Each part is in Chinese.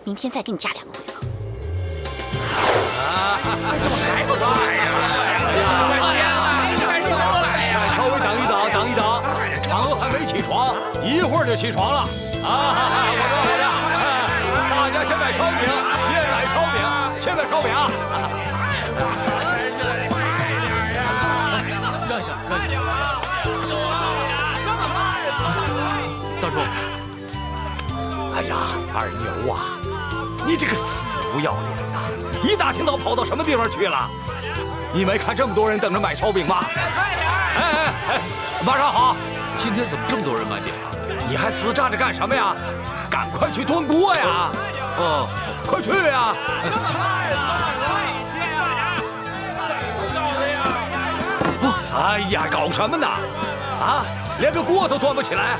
明天再给你加2个回合。还不来呀？稍微等一等，等一等，嫦娥还没起床，一会儿就起床了。我说，大家先买烧饼，先买烧饼，先买烧饼啊！让一下，让一下。大叔，哎呀，二牛啊，你这个死不要脸呐！一大清早跑到什么地方去了？你没看这么多人等着买烧饼吗？哎，晚上好！今天怎么这么多人买饼啊？你还死站着干什么呀？赶快去端锅呀！哦，快去呀！哎呀，搞什么呢？啊，连个锅都端不起来，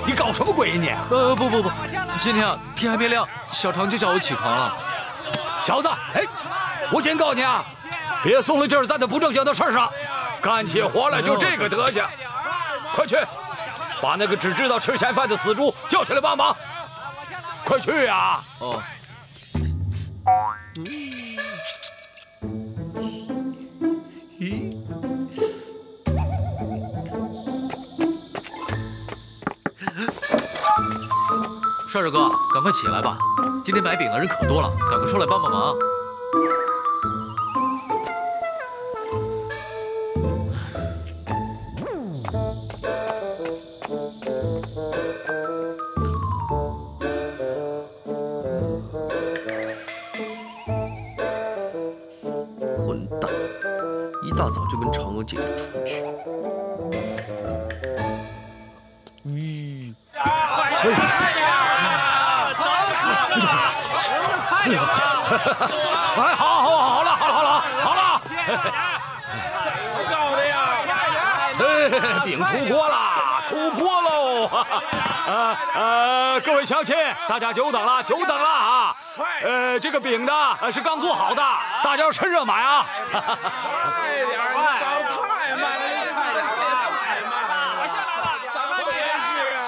你搞什么鬼你？不，今天啊天还没亮，小常就叫我起床了。小子，哎，我警告你啊，别松了劲儿在那不正经的事上，干起活来就这个德行。快去，把那个只知道吃闲饭的死猪叫起来帮忙！快去呀！哦。帅帅哥，赶快起来吧！今天买饼的人可多了，赶快出来帮帮忙。混蛋，一大早就跟嫦娥姐姐出去。哎，好了！搞的呀！饼出锅了，出锅喽！各位乡亲，大家久等了啊！这个饼呢是刚做好的，大家要趁热买啊！快点，快慢了，快点，太慢了！我先来了，怎么别去啊？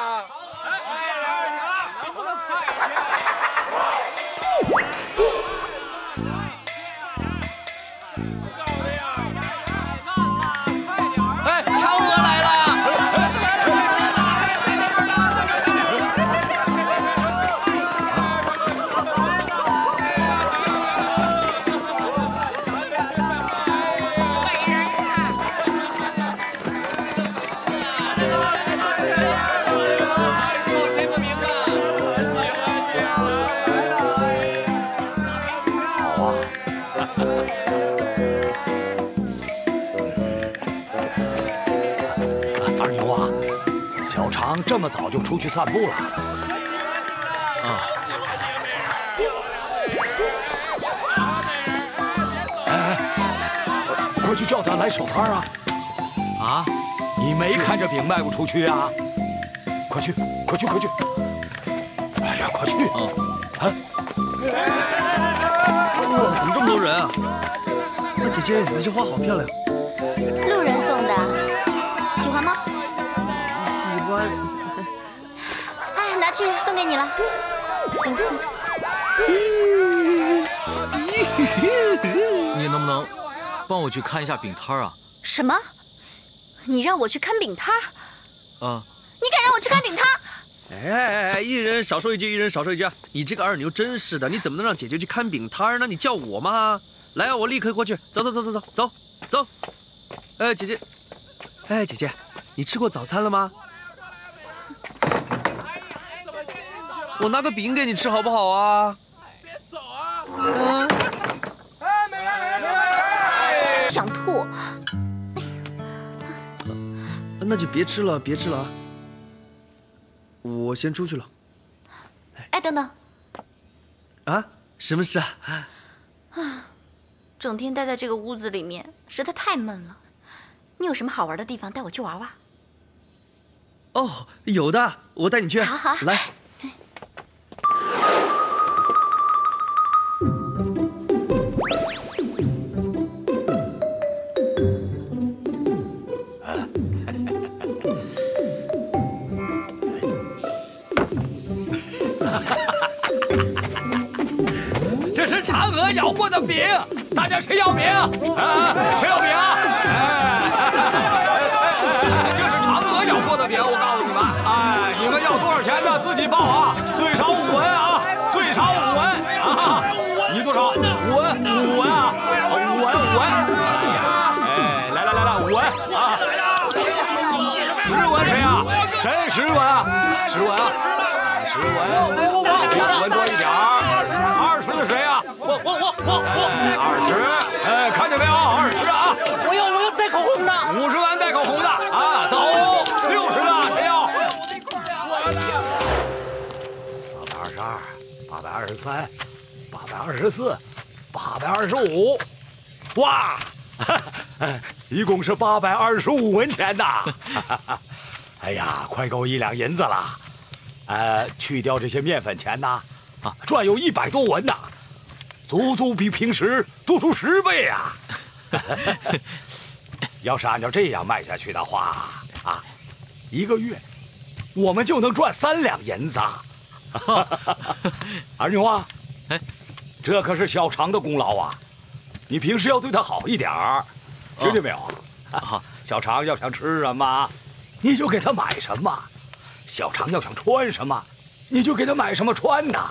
你不能快点！哎，嫦娥来了！二牛啊，小常这么早就出去散步了。快去叫他来守摊啊！啊？你没看这饼卖不出去啊？快去！哎呀，快去！哇，怎么这么多人啊？那姐姐，你这花好漂亮。路人送的，喜欢吗？喜欢。哎，拿去送给你了。你能不能帮我去看一下饼摊啊？什么？你让我去看饼摊？啊？你敢让我去看饼摊？哎，一人少说一句，一人少说一句啊！你这个二牛真是的，你怎么能让姐姐去看饼摊呢？你叫我吗？来啊，我立刻过去。走。姐姐，姐姐，你吃过早餐了吗？我拿个饼给你吃好不好啊？别走啊！想吐。那就别吃了啊！我先出去了。哎，等等。啊？什么事啊？整天待在这个屋子里面，实在太闷了。你有什么好玩的地方，带我去玩玩？哦，有的，我带你去。好，来。鹅咬过的饼，大家谁要饼？谁要饼啊？这是嫦娥咬过的饼，我告诉你们，你们要多少钱呢？自己报啊，最少5文啊，最少5文啊！你多少？5文啊，5文。来，5文啊！10文谁啊？谁10文啊？10文啊！10文，比5文多一点20的谁啊？我20，看见没有？20啊！我要带口红的。50文带口红的啊！走，60的谁要？822、823、824、825，哇！一共是825文钱呐！哎呀，快够1两银子了。去掉这些面粉钱呐，赚有100多文呐，足比平时多出10倍啊！要是按照这样卖下去的话，1个月我们就能赚3两银子。二牛啊，这可是小常的功劳啊！你平时要对他好一点儿，听见没有？好，小常要想吃什么，你就给他买什么；小常要想穿什么，你就给他买什么穿呐。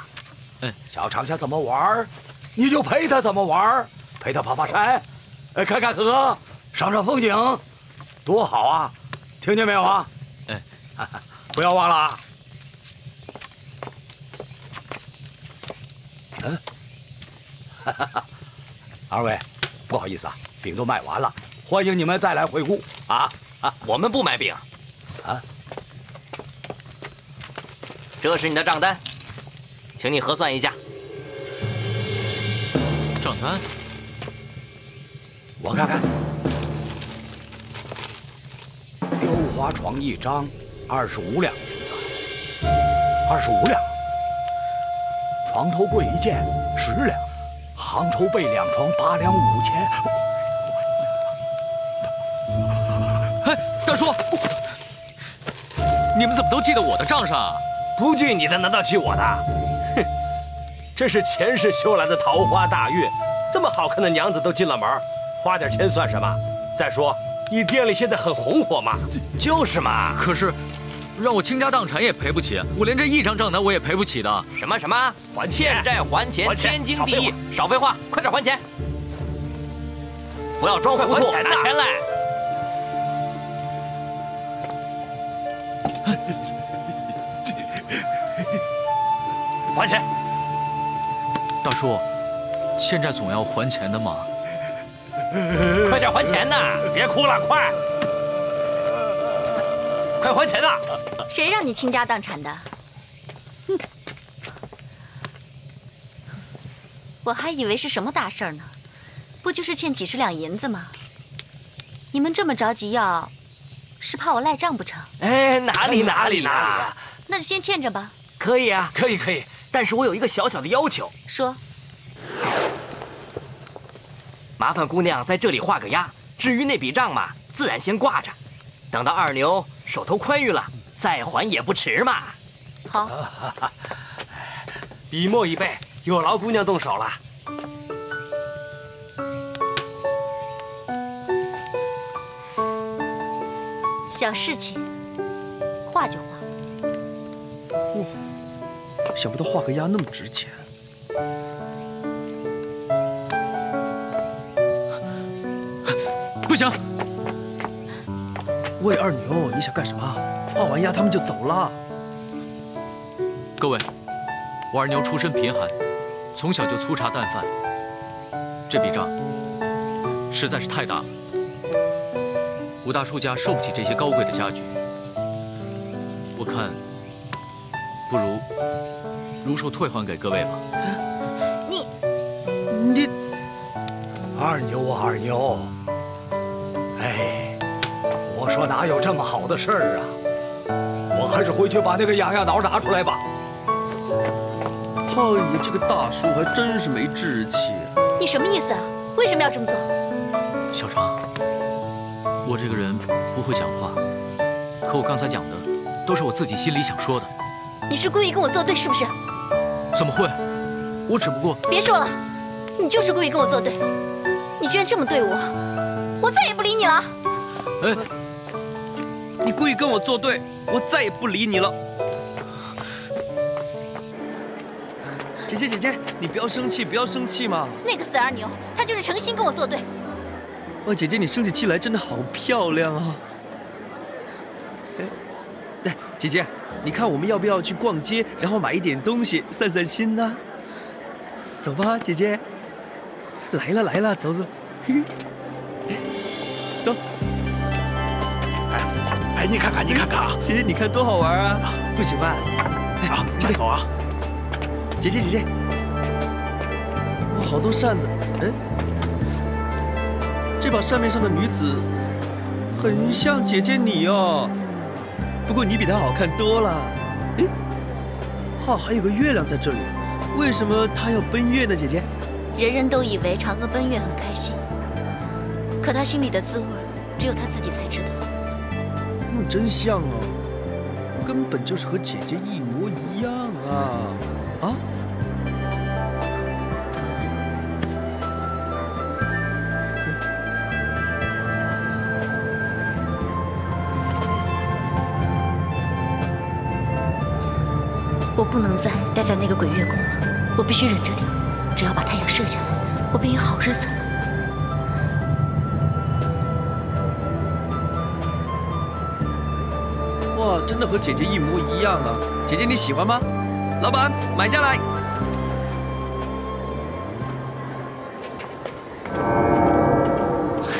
小常想怎么玩，你就陪他怎么玩，陪他爬山，看河，赏风景，多好啊！听见没有啊？不要忘了啊！二位，不好意思啊，饼都卖完了，欢迎你们再来回顾啊！我们不买饼。这是你的账单，请你核算一下。账单？我看看，雕花床1张，25两银子，25两；床头柜1件，10两；杭州被2床8两5钱。大叔，你们怎么都记在我的账上啊？不记你的难道记我的？哼，这是前世修来的桃花大月，这么好看的娘子都进了门，花点钱算什么？再说你店里现在很红火嘛。就是嘛。可是，让我倾家荡产也赔不起，我连这1张账单我也赔不起的。什么？还欠债还钱，天经地义。少废话，快点还钱！不要装糊涂，拿钱来！还钱！大叔，欠债总要还钱的嘛。快点还钱呐！别哭了，快还钱呐！谁让你倾家荡产的？哼！我还以为是什么大事呢，不就是欠几10两银子吗？你们这么着急要，是怕我赖账不成？哪里啊！那就先欠着吧。可以啊，可以，但是我有一个小小的要求。说。麻烦姑娘在这里画个押，至于那笔账嘛，自然先挂着，等到二牛手头宽裕了，再还也不迟嘛。好。笔墨已备，有劳姑娘动手了。小事情，画就画。想不到画个押那么值钱。不行！喂，二牛，你想干什么？画完押他们就走了。各位，我二牛出身贫寒，从小就粗茶淡饭，这笔账实在是太大了。吴大叔家受不起这些高贵的家具，我看不如如数退还给各位吧。你二牛啊，二牛！我说哪有这么好的事儿啊？我还是回去把那个痒痒挠拿出来吧。哎呀，这个大叔还真是没志气。你什么意思啊？为什么要这么做？小常，我这个人不会讲话，可我刚才讲的都是我自己心里想说的。你是故意跟我作对是不是？怎么会？我只不过……别说了，你就是故意跟我作对，你居然这么对我，我再也不理你了。哎，你故意跟我作对，我再也不理你了。姐姐姐姐，你不要生气，不要生气嘛。那个死二牛，他就是诚心跟我作对。哇，姐姐你生起气来真的好漂亮啊！哎，姐姐，你看我们要不要去逛街，然后买一点东西散散心呢？走吧，姐姐。来了来了，走走。走。哎，你看看，你看看啊！姐姐，你看多好玩啊！不喜欢？哎，啊，这边走啊！姐姐姐姐，哇，好多扇子。哎，这把扇面上的女子，很像姐姐你哦。不过你比她好看多了。哎，还有个月亮在这里，为什么她要奔月呢？姐姐？人人都以为嫦娥奔月很开心，可她心里的滋味，只有她自己才知道。真像哦，根本就是和姐姐一模一样啊！啊？我不能再待在那个鬼月宫了，我必须忍着点，只要把太阳射下来，我便有好日子了。哇，真的和姐姐一模一样啊！姐姐你喜欢吗？老板，买下来。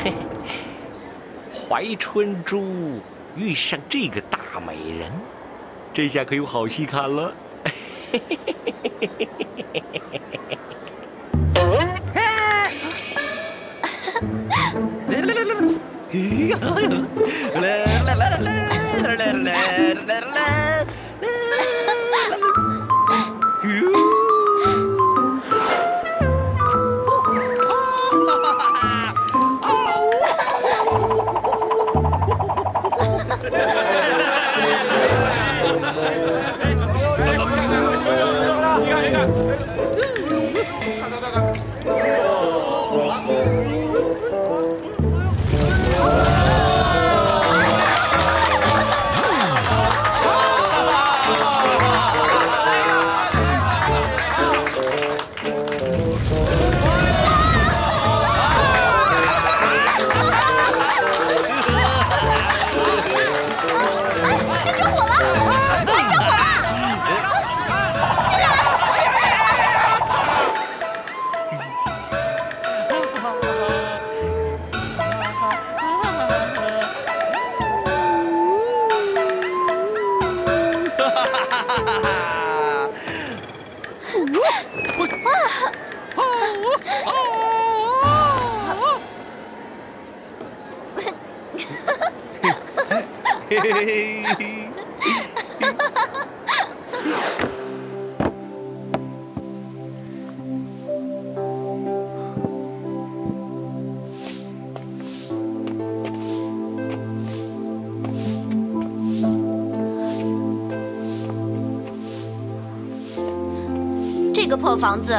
嘿，怀春珠遇上这个大美人，这下可有好戏看了。这个破房子，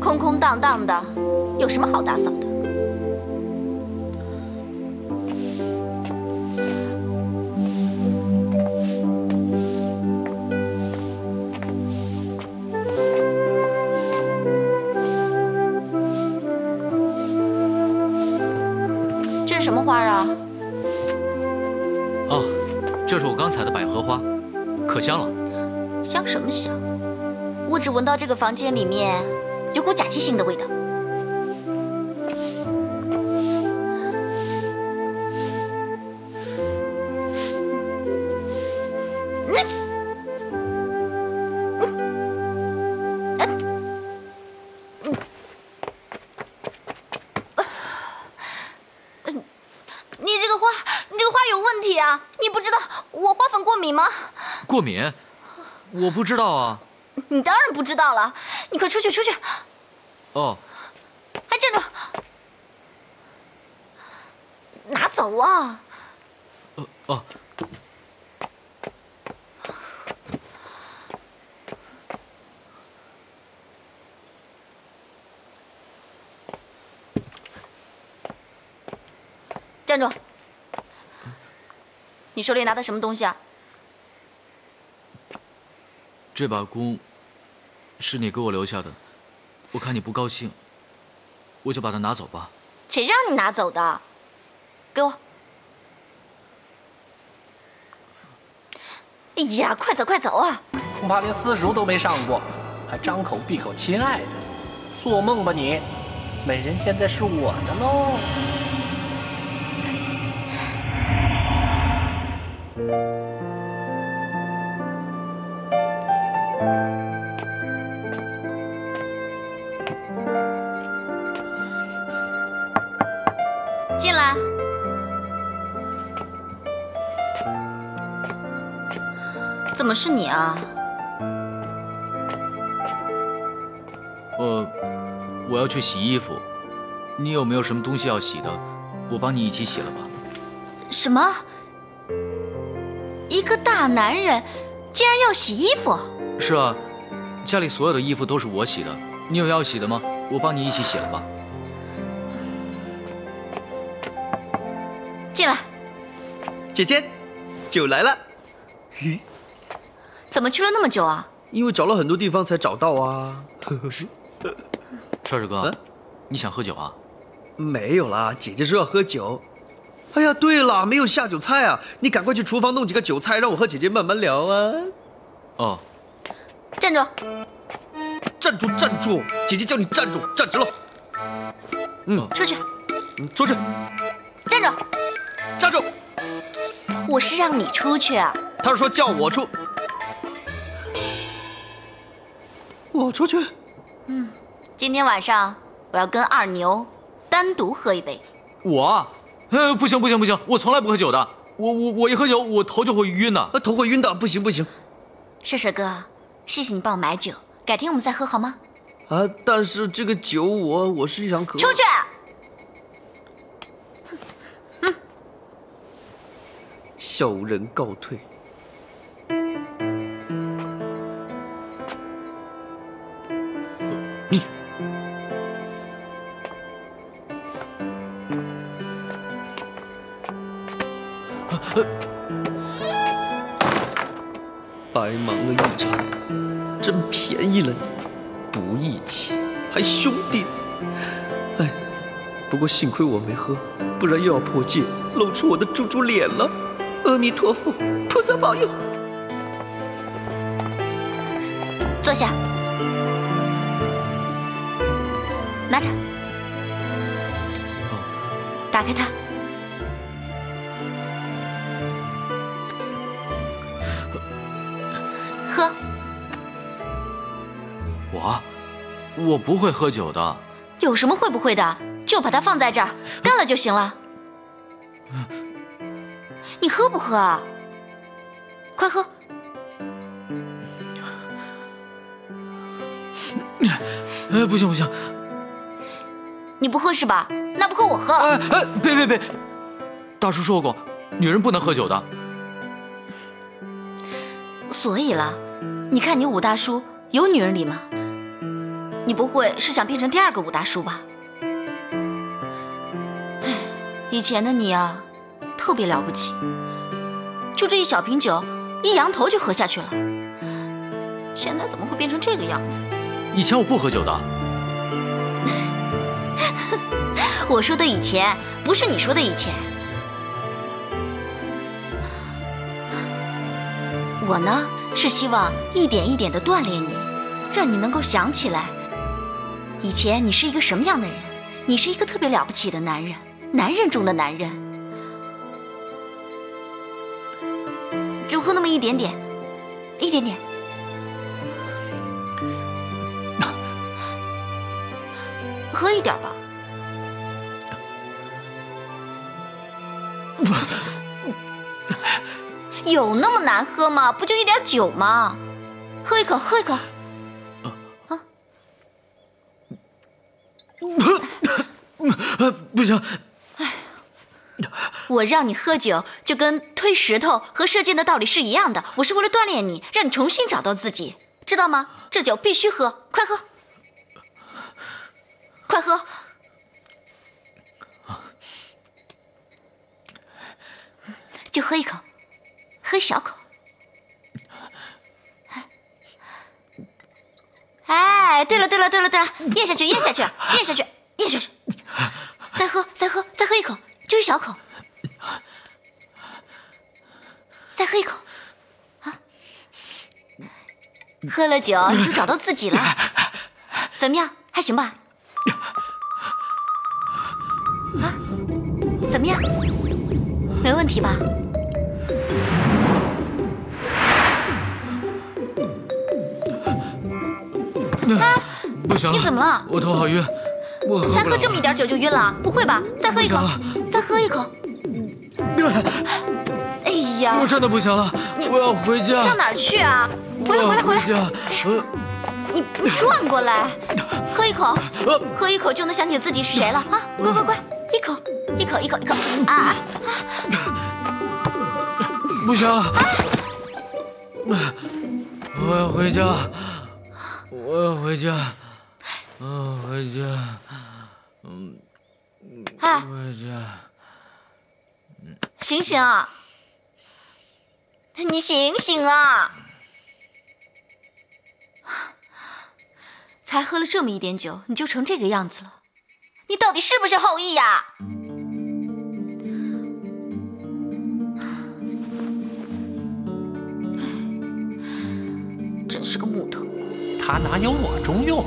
空空荡荡的，有什么好打扫的？这是什么花啊？哦，这是我刚采的百合花，可香了。香什么香？我只闻到这个房间里面有股假气性的味道。你这个花有问题啊！你不知道我花粉过敏吗？过敏？我不知道啊。你当然不知道了，你快出去出去！哦，还站住！拿走啊！哦。站住！你手里拿的什么东西啊？这把弓是你给我留下的，我看你不高兴，我就把它拿走吧。谁让你拿走的？给我！哎呀，快走快走啊！恐怕连私塾都没上过，还张口闭口亲爱的，做梦吧你！美人现在是我的喽。进来。怎么是你啊？我要去洗衣服，你有没有什么东西要洗的？我帮你一起洗了吧。什么？一个大男人竟然要洗衣服？是啊，家里所有的衣服都是我洗的，你有要洗的吗？我帮你一起洗了吧。进来。姐姐，酒来了。怎么去了那么久啊？因为找了很多地方才找到啊。帅帅哥，你想喝酒啊？没有啦，姐姐说要喝酒。哎呀，对了，没有下酒菜啊，你赶快去厨房弄几个酒菜，让我和姐姐慢慢聊啊。哦。站住！站住！站住！姐姐叫你站住，站直了。出去。出去。站住！站住！我是让你出去啊。他是说叫我出。我出去。今天晚上我要跟二牛单独喝一杯。我？不行不行不行，我从来不喝酒的。我一喝酒，我头就会晕的。头会晕的，不行不行。帅帅哥，谢谢你帮我买酒，改天我们再喝好吗？啊，但是这个酒我是想喝。出去！小人告退。白忙了一场，真便宜了你，不义气，还兄弟。哎，不过幸亏我没喝，不然又要破戒，露出我的猪猪脸了。阿弥陀佛，菩萨保佑。坐下，拿着，打开它。喝。我不会喝酒的。有什么会不会的？就把它放在这儿，干了就行了。你喝不喝啊？快喝！不行不行，你不喝是吧？那不喝我喝。别！大叔说过，女人不能喝酒的。所以了，你看你武大叔有女人理吗？你不会是想变成第二个武大叔吧？以前的你啊，特别了不起，就这一小瓶酒，一扬头就喝下去了。现在怎么会变成这个样子？以前我不喝酒的。我说的以前，不是你说的以前。我呢，是希望一点一点地锻炼你，让你能够想起来，以前你是一个什么样的人。你是一个特别了不起的男人，男人中的男人。就喝那么一点点，一点点。喝一点吧。有那么难喝吗？不就一点酒吗？喝一口，喝一口。啊！不行。我让你喝酒，就跟推石头和射箭的道理是一样的。我是为了锻炼你，让你重新找到自己，知道吗？这酒必须喝，快喝，快喝。就喝一口，喝一小口。哎，对了，咽下去，咽下去，再喝一口，就一小口，再喝一口，啊，喝了酒你就找到自己了，怎么样？还行吧？啊，怎么样？没问题吧？啊，不行了，你怎么了？我头好晕，我喝不了了。才喝这么一点酒就晕了？不会吧？再喝一口，再喝一口。哎呀，我真的不行了，我要回家。你上哪儿去啊？回来！你转过来，喝一口，喝一口就能想起自己是谁了啊！乖，一口啊！不行了，我要回家。回家。哎，回家。醒醒啊！你醒醒啊！才喝了这么一点酒，你就成这个样子了，你到底是不是后羿呀？真是个木头。他哪有我中用？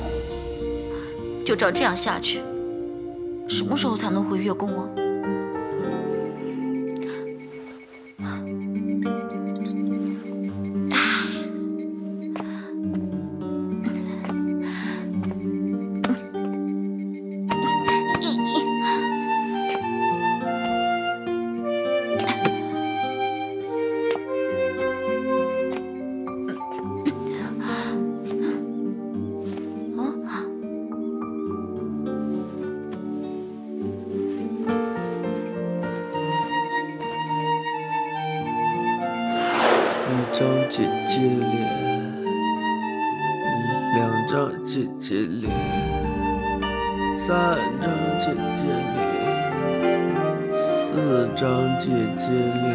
就照这样下去，什么时候才能回月宫啊？张姐姐脸，2张姐姐脸，3张姐姐脸，4张姐姐脸。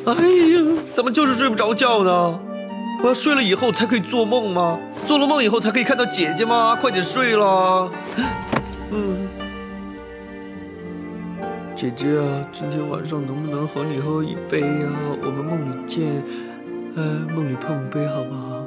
哎呀，怎么就是睡不着觉呢？我要睡了以后才可以做梦吗？做了梦以后才可以看到姐姐吗？快点睡了。姐姐啊，今天晚上能不能和你喝一杯啊？我们梦里见，梦里碰杯好不好？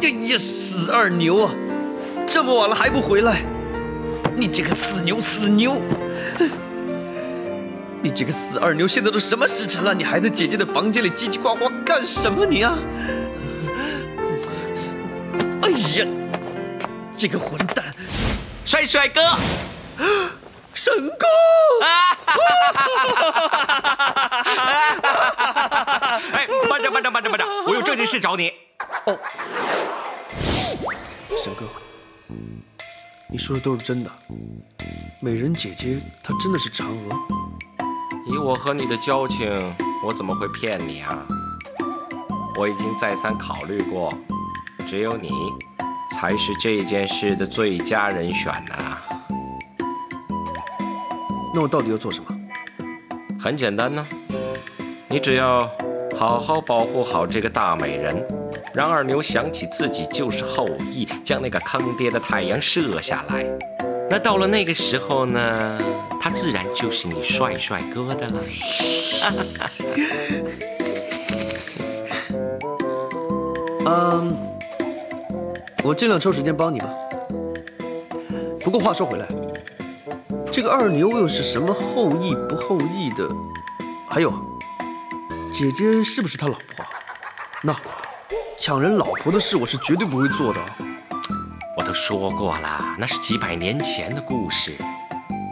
哎呀，死二牛啊！这么晚了还不回来，你这个死牛！你这个死二牛！现在都什么时辰了，你还在姐姐的房间里叽叽呱呱干什么你啊？哎呀，这个混蛋！帅哥，神哥！哎，慢着，我有正经事找你。哦，神哥，你说的都是真的。美人姐姐她真的是嫦娥。以我和你的交情，我怎么会骗你啊？我已经再三考虑过，只有你才是这件事的最佳人选呐。那我到底要做什么？很简单呢，你只要好好保护好这个大美人，让二牛想起自己就是后羿，将那个坑爹的太阳射下来。那到了那个时候呢，他自然就是你帅哥的了。我尽量抽时间帮你吧。不过话说回来，这个二牛又是什么后羿不后羿的？还有，姐姐是不是他老婆？那抢人老婆的事，我是绝对不会做的。我都说过了，那是几百年前的故事，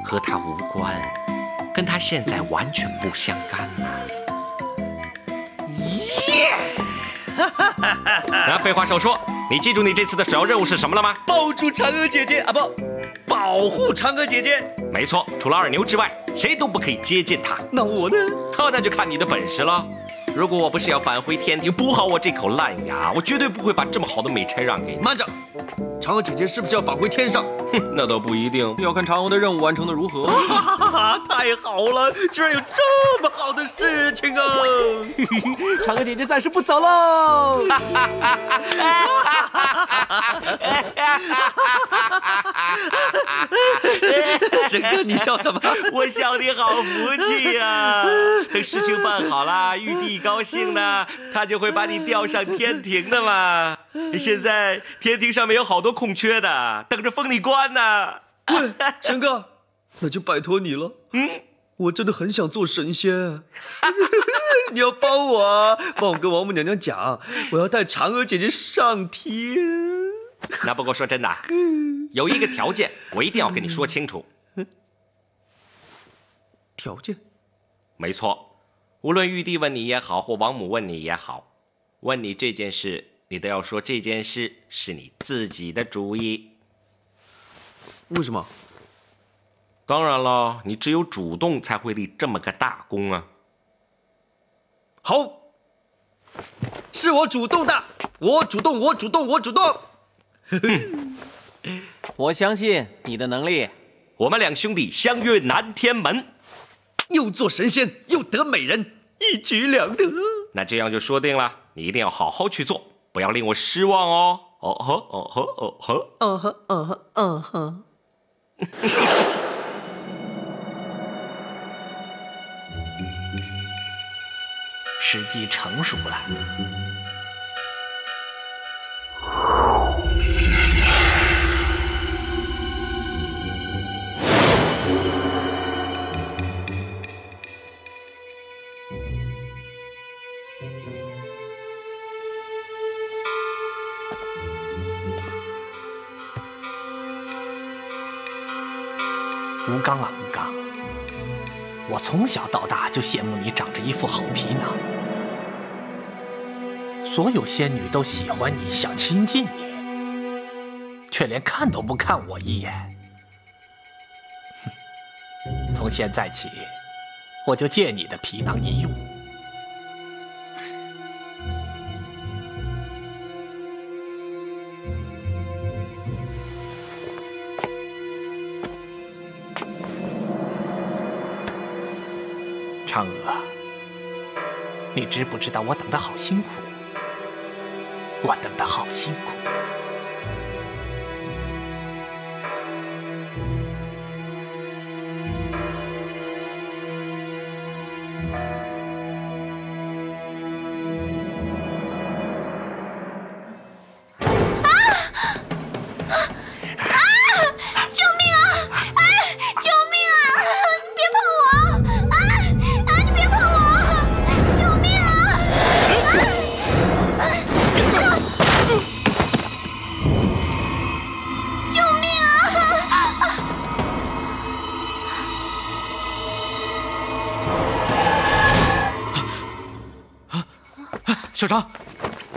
和他无关，跟他现在完全不相干呐。那废话少说，你记住你这次的首要任务是什么了吗？抱住嫦娥姐姐啊，不，保护嫦娥姐姐。没错，除了二牛之外，谁都不可以接近她。那我呢？那就看你的本事了。如果我不是要返回天庭补好我这口烂牙，我绝对不会把这么好的美差让给你。慢着，嫦娥姐姐是不是要返回天上？哼，那倒不一定，要看嫦娥的任务完成的如何。太好了，居然有这么好的事情啊！嫦娥姐姐暂时不走喽。沈哥，你笑什么？我笑你好福气呀！等事情办好了，玉帝高兴呢，他就会把你调上天庭的嘛。现在天庭上面有好多空缺的，等着封你官呢。喂，沈哥，那就拜托你了。我真的很想做神仙，你要帮我跟王母娘娘讲，我要带嫦娥姐姐上天。那不过说真的，有一个条件，我一定要跟你说清楚。条件？没错，无论玉帝问你也好，或王母问你也好，问你这件事，你都要说这件事是你自己的主意。为什么？当然了，你只有主动才会立这么个大功啊。好，是我主动的，我主动。我相信你的能力。我们两兄弟相约南天门，又做神仙，又得美人，一举两得。那这样就说定了，你一定要好好去做，不要令我失望哦。时机成熟了。吴刚啊，吴刚，我从小到大就羡慕你长着一副好皮囊。所有仙女都喜欢你，想亲近你，却连看都不看我一眼。从现在起，我就借你的皮囊一用。嫦娥，你知不知道我等得好辛苦？我等得好辛苦。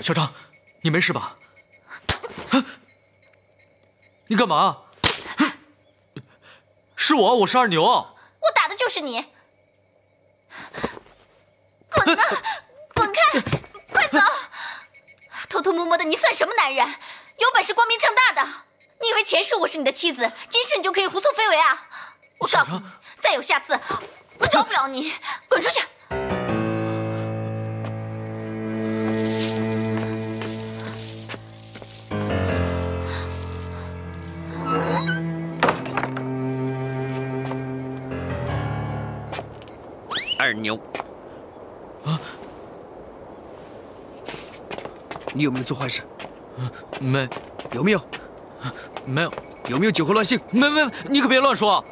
小张，你没事吧？你干嘛？是我是二牛。我打的就是你。滚啊！滚开！快走！偷偷摸摸的，你算什么男人？有本事光明正大的！你以为前世我是你的妻子，今世你就可以胡作非为啊？我告诉你，再有下次，我饶不了你！滚出去！二牛，你有没有做坏事？没。有没有？没有。有没有酒后乱性？没，你可别乱说。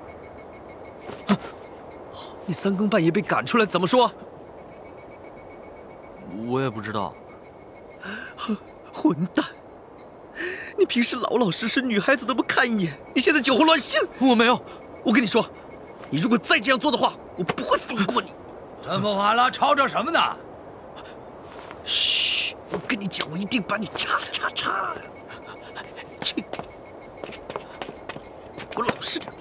你3更半夜被赶出来，怎么说？我也不知道。混蛋！你平时老老实实，女孩子都不看一眼，你现在酒后乱性。我没有。我跟你说，你如果再这样做的话，我不会放过你。这么晚了，吵着什么呢？嘘，我跟你讲，我一定把你叉！去，给我老实点。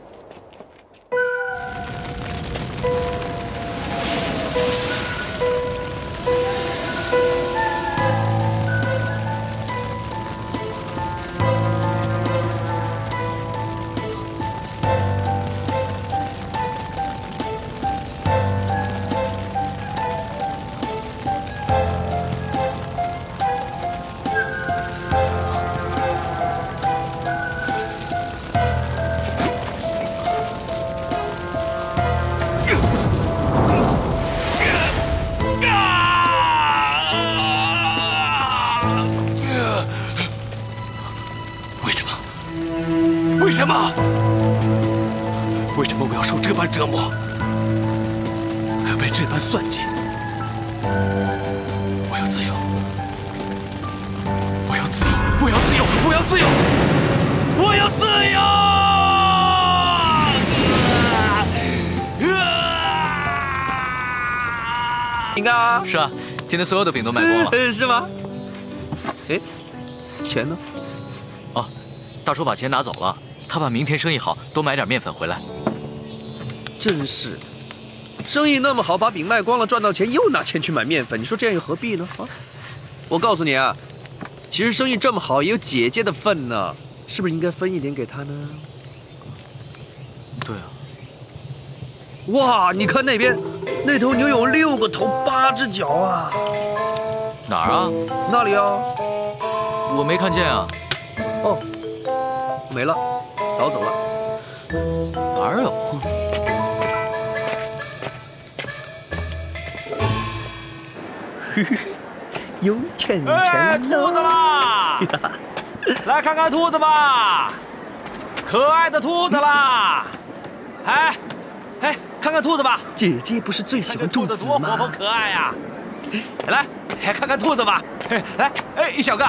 为什么我要受这般折磨，还要被这般算计？我要自由！我要自由！我要自由！我要自由！我要自由！饼啊！是啊，今天所有的饼都卖光了。是吗？哎，钱呢？哦，大叔把钱拿走了。他怕明天生意好，多买点面粉回来。真是的，生意那么好，把饼卖光了，赚到钱又拿钱去买面粉，你说这样又何必呢？啊！我告诉你啊，其实生意这么好，也有姐姐的份呢，是不是应该分一点给她呢？对啊。哇，你看那边，那头牛有6个头8只脚啊！哪儿啊？那里啊。我没看见啊。哦，没了。早走了，哪儿有？有钱喽！兔子啦，来看看兔子吧，可爱的兔子啦！哎，看看兔子吧，姐姐不是最喜欢兔子多活泼可爱呀！来，看看兔子吧，来，小哥，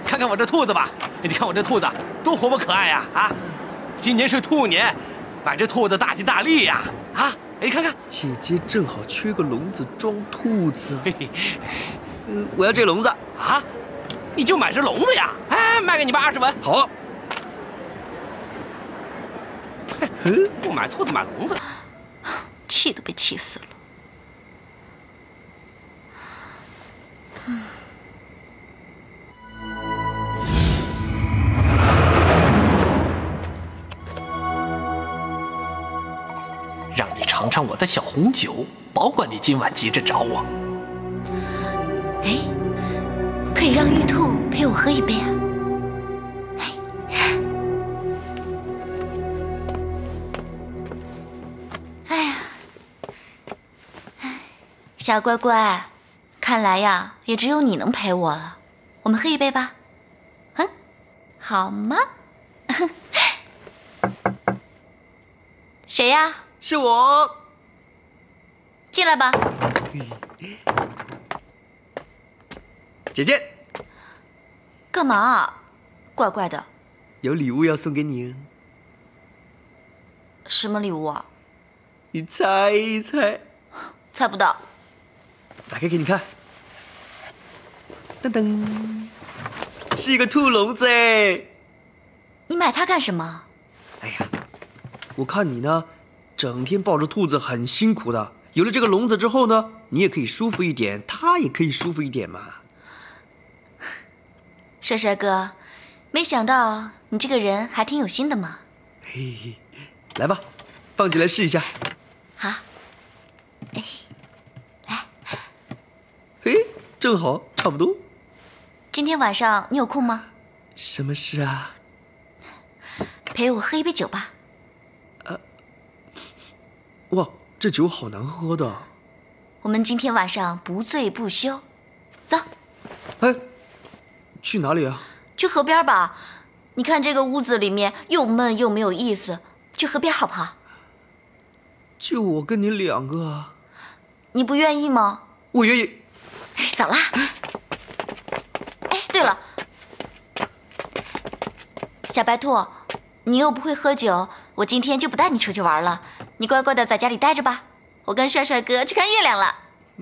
看看我这兔子吧，你看我这兔子多活泼可爱呀！啊！今年是兔年，买这兔子大吉大利呀！啊，你看看，姐姐正好缺个笼子装兔子。我要这笼子啊！你就买这笼子呀？哎，卖给你爸20文。好。不买兔子买笼子，气都被气死了。让你尝尝我的小红酒，保管你今晚急着找我。哎，可以让玉兔陪我喝一杯啊！哎呀，小乖乖，看来呀，也只有你能陪我了。我们喝一杯吧，好吗？谁呀？是我。进来吧。姐姐，干嘛？怪怪的。有礼物要送给你。什么礼物啊？你猜一猜。猜不到。打开给你看。噔噔，是一个兔笼子哎。你买它干什么？哎呀，我看你呢，整天抱着兔子很辛苦的。有了这个笼子之后呢，你也可以舒服一点，它也可以舒服一点嘛。帅帅哥，没想到你这个人还挺有心的嘛。嘿嘿，来吧，放进来试一下。好。哎，来。嘿，正好，差不多。今天晚上你有空吗？什么事啊？陪我喝一杯酒吧。哇，这酒好难喝的。我们今天晚上不醉不休，走。哎，去哪里啊？去河边吧。你看这个屋子里面又闷又没有意思，去河边好不好？就我跟你2个啊。你不愿意吗？我愿意。哎，走啦。哎，对了，小白兔，你又不会喝酒，我今天就不带你出去玩了。你乖乖的在家里待着吧，我跟帅帅哥去看月亮了。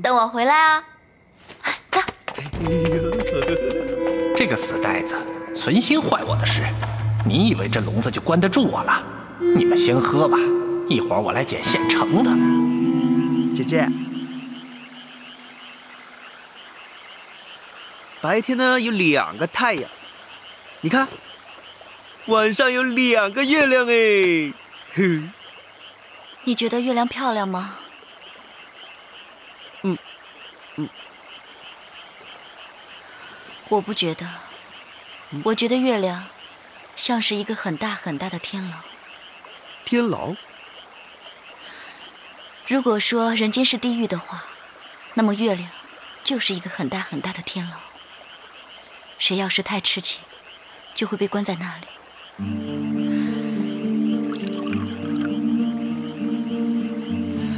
等我回来啊。走。个死呆子，存心坏我的事。你以为这笼子就关得住我了？你们先喝吧，一会儿我来捡现成的。姐姐，白天呢有2个太阳，你看，晚上有2个月亮哎。哼，你觉得月亮漂亮吗？我不觉得，我觉得月亮像是一个很大很大的天牢。天牢？如果说人间是地狱的话，那么月亮就是一个很大很大的天牢。谁要是太痴情，就会被关在那里。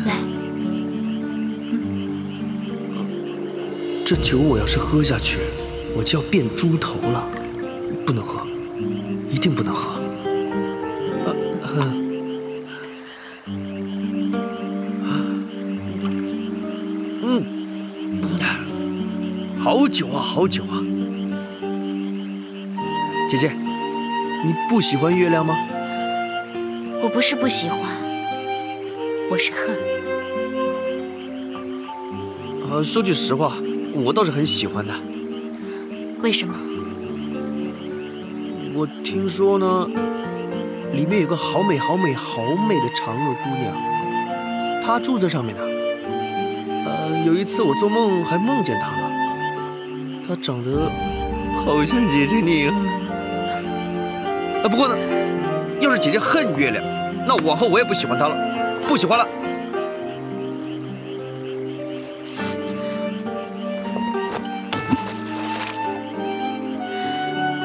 来，这酒我要是喝下去，我就要变猪头了，不能喝，一定不能喝。好酒啊，好酒啊！姐姐，你不喜欢月亮吗？我不是不喜欢，我是恨。说句实话，我倒是很喜欢的。为什么？我听说呢，里面有个好美、好美、好美的嫦娥姑娘，她住在上面呢。有一次我做梦还梦见她了，她长得好像姐姐你啊。不过呢，要是姐姐恨月亮，那往后我也不喜欢她了，不喜欢了。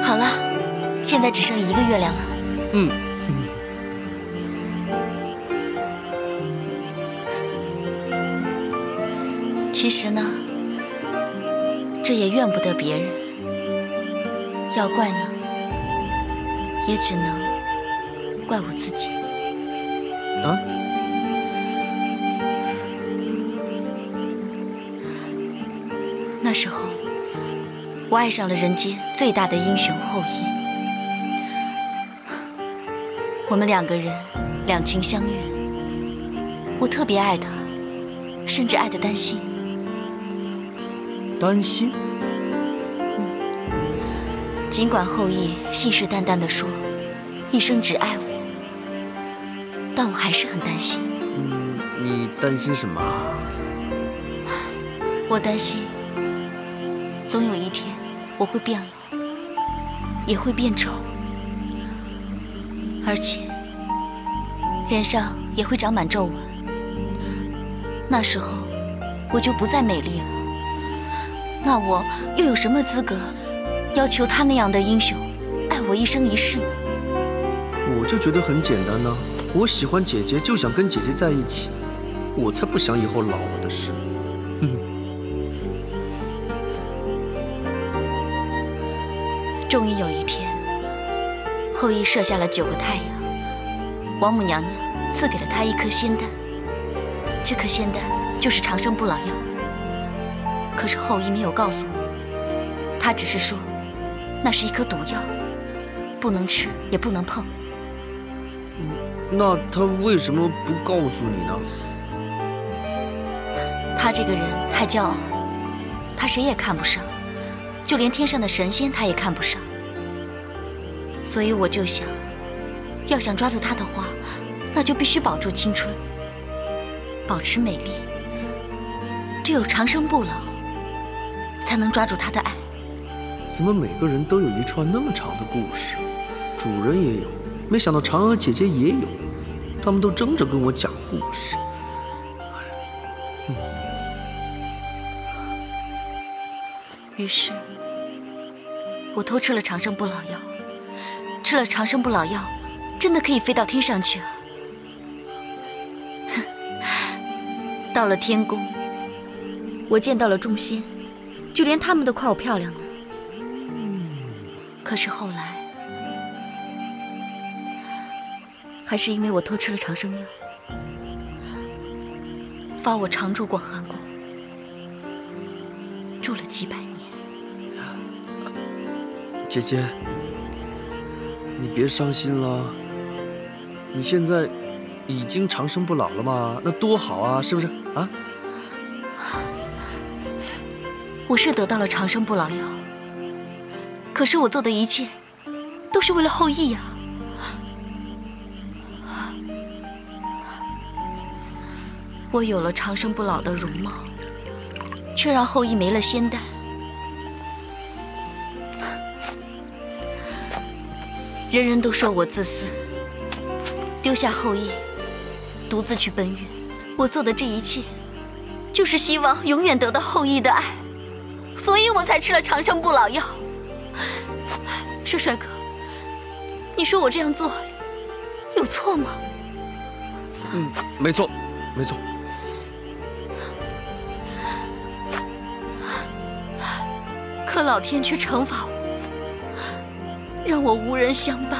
好了，现在只剩1个月亮了。其实呢，这也怨不得别人，要怪呢，也只能怪我自己。那时候，我爱上了人间最大的英雄后羿。我们2个人两情相悦，我特别爱他，甚至爱得担心。担心？尽管后羿信誓旦旦地说一生只爱我，但我还是很担心。你担心什么？我担心，总有一天我会变老，也会变丑，而且脸上也会长满皱纹。那时候我就不再美丽了。那我又有什么资格要求他那样的英雄爱我一生一世呢？我就觉得很简单呢，我喜欢姐姐，就想跟姐姐在一起，我才不想以后老了的事。终于有一天，后羿射下了9个太阳，王母娘娘赐给了他一颗仙丹，这颗仙丹就是长生不老药。可是后羿没有告诉我，他只是说那是一颗毒药，不能吃也不能碰。那他为什么不告诉你呢？他这个人太骄傲，他谁也看不上，就连天上的神仙他也看不上。所以我就想，要想抓住他的话，那就必须保住青春，保持美丽，只有长生不老，才能抓住他的爱。怎么每个人都有一串那么长的故事？主人也有，没想到嫦娥姐姐也有，他们都争着跟我讲故事。于是，我偷吃了长生不老药。吃了长生不老药，真的可以飞到天上去啊！到了天宫，我见到了众仙，就连他们都夸我漂亮呢。可是后来，还是因为我偷吃了长生药，罚我常住广寒宫，住了几百年。姐姐，你别伤心了。你现在已经长生不老了嘛，那多好啊，是不是啊？我是得到了长生不老药，可是我做的一切都是为了后羿呀。我有了长生不老的容貌，却让后羿没了仙丹。人人都说我自私，丢下后羿，独自去奔月。我做的这一切，就是希望永远得到后羿的爱，所以我才吃了长生不老药。帅帅哥，你说我这样做有错吗？没错，没错。可老天却惩罚我，让我无人相伴。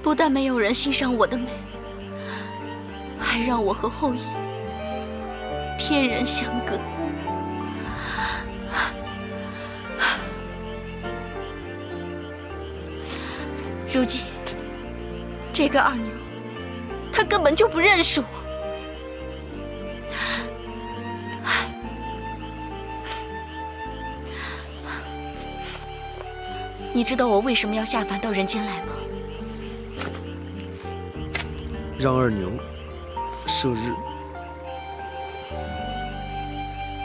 不但没有人欣赏我的美，还让我和后羿天人相隔。如今，这个二牛，他根本就不认识我。你知道我为什么要下凡到人间来吗？让二牛射日。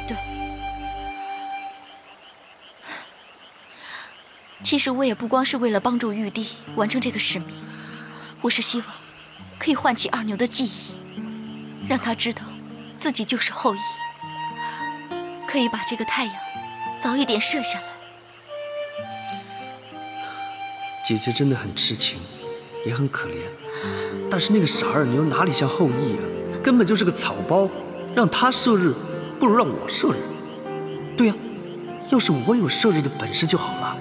对。其实我也不光是为了帮助玉帝完成这个使命，我是希望可以唤起二牛的记忆，让他知道自己就是后羿，可以把这个太阳早一点射下来。姐姐真的很痴情，也很可怜，但是那个傻二牛哪里像后羿啊，根本就是个草包，让他射日，不如让我射日。对呀，要是我有射日的本事就好了，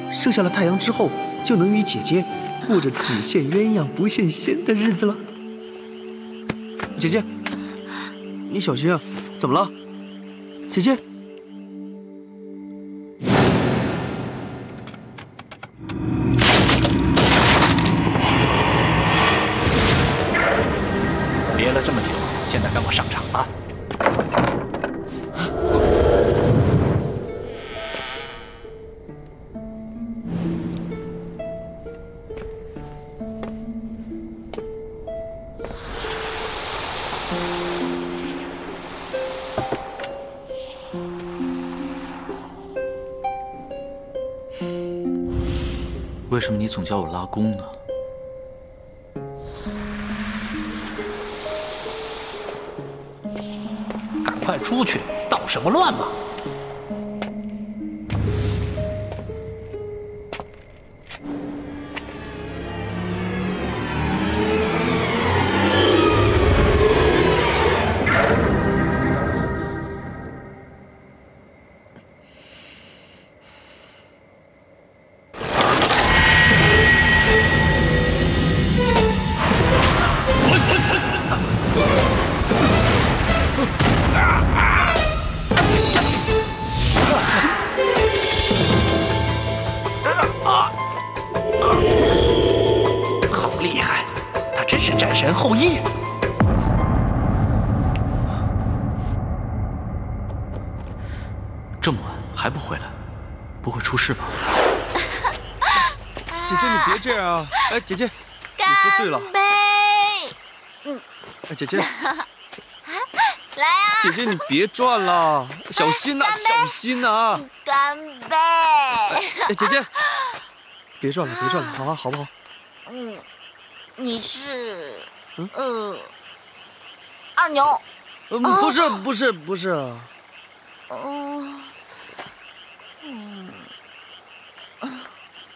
射下了太阳之后，就能与姐姐过着只羡鸳鸯不羡仙的日子了。姐姐，你小心啊！怎么了？姐姐。憋了这么久，现在该我上场了。为什么你总叫我拉弓呢？赶快出去，捣什么乱嘛！神后羿，这么晚还不回来，不会出事吧？姐姐，你别这样啊！哎，姐姐，你喝醉了。干杯！哎，姐姐，来啊！姐姐，你别转了，小心呐，小心呐！干杯！哎，姐姐，别转了，别转了，好啊，好不好？你是二牛？不是，不是，不是。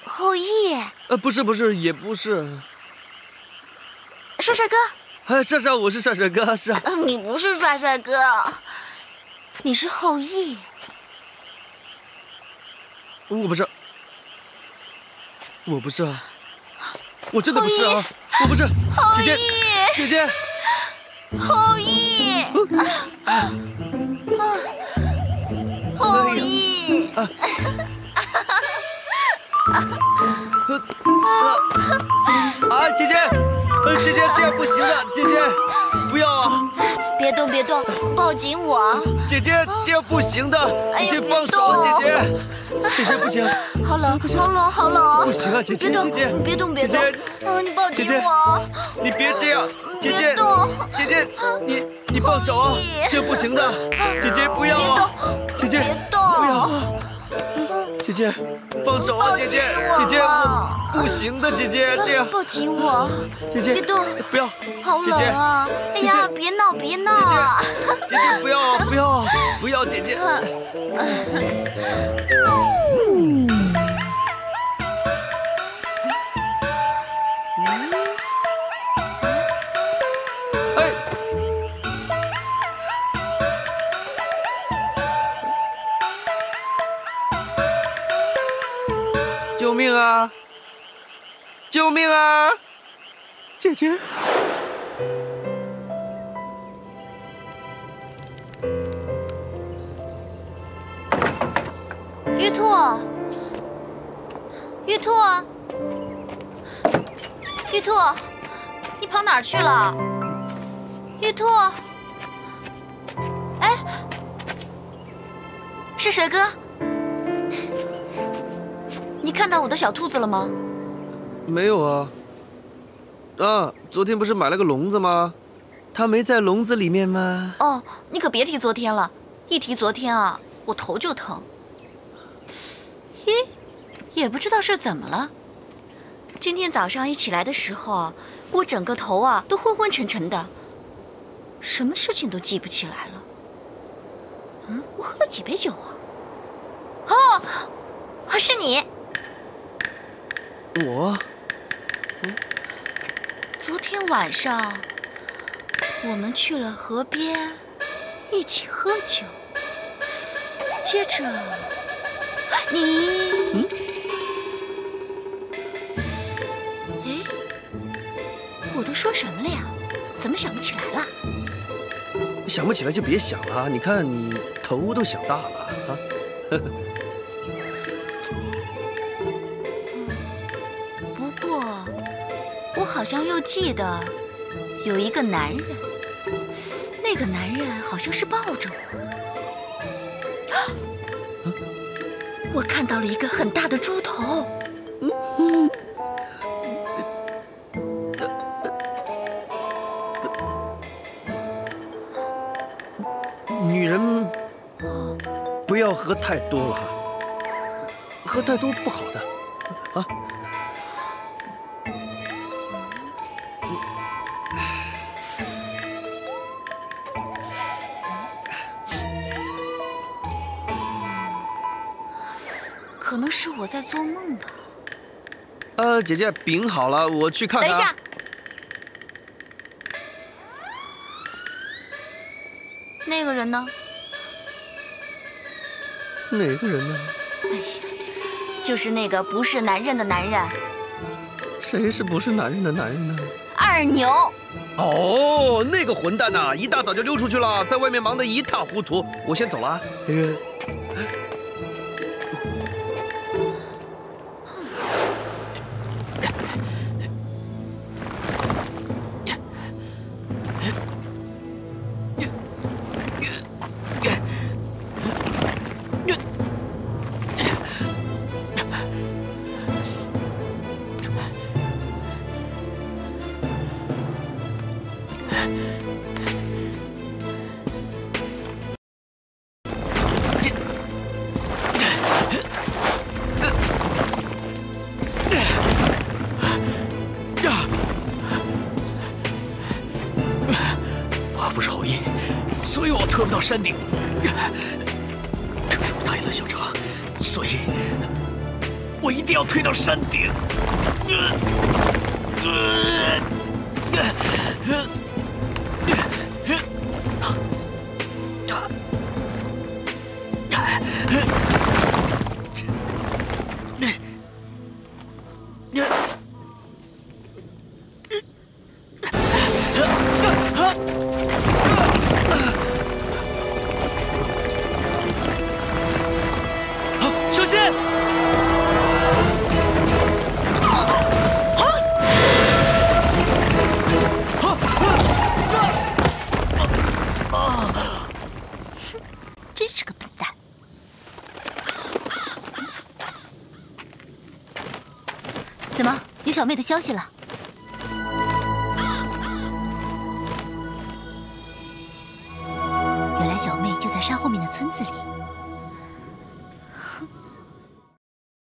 后羿？不是，不是，也不是。帅帅哥？是啊，我是帅帅哥，是啊。你不是帅帅哥，你是后羿。我不是，我不是啊，我真的不是啊，我不是。姐姐，姐姐。后羿，后羿。姐姐，姐姐这样不行的，姐姐，不要啊！别动，别动，抱紧我！姐姐这样不行的，你先放手啊，姐姐！姐姐不行，好冷，好冷，好冷！不行啊，姐姐，姐姐，别动，别动！你抱紧我！你别这样，姐姐，姐姐，你放手啊！这不行的，姐姐不要啊！姐姐，不要！姐姐，放手啊，姐姐，姐姐，我不行的，姐姐，这样抱紧我，姐姐，别动，不要，好冷啊！哎呀，别闹，别闹！姐姐，不要，不要，不要，姐姐。哎。救命啊！救命啊！姐姐，玉兔，玉兔，玉兔，你跑哪儿去了？玉兔，哎，是水哥。你看到我的小兔子了吗？没有啊。啊，昨天不是买了个笼子吗？它没在笼子里面吗？哦，你可别提昨天了，一提昨天啊，我头就疼。咦，也不知道是怎么了。今天早上一起来的时候，我整个头啊都昏昏沉沉的，什么事情都记不起来了。我喝了几杯酒啊？哦，是你。我？昨天晚上我们去了河边，一起喝酒，接着你，哎，我都说什么了呀？怎么想不起来了？想不起来就别想了，你看你头都想大了啊！我好像又记得有一个男人，那个男人好像是抱着我。我看到了一个很大的猪头。女人不要喝太多了，喝太多不好的啊。可能是我在做梦吧。姐姐，饼好了，我去看看。等一下，那个人呢？哪个人呢？哎呀，就是那个不是男人的男人。谁是不是男人的男人呢？二牛。哦，那个混蛋呐，一大早就溜出去了，在外面忙得一塌糊涂。我先走了啊。所以我推不到山顶。可是我答应了小常，所以我一定要推到山顶。小心！小妹的消息了。原来小妹就在山后面的村子里。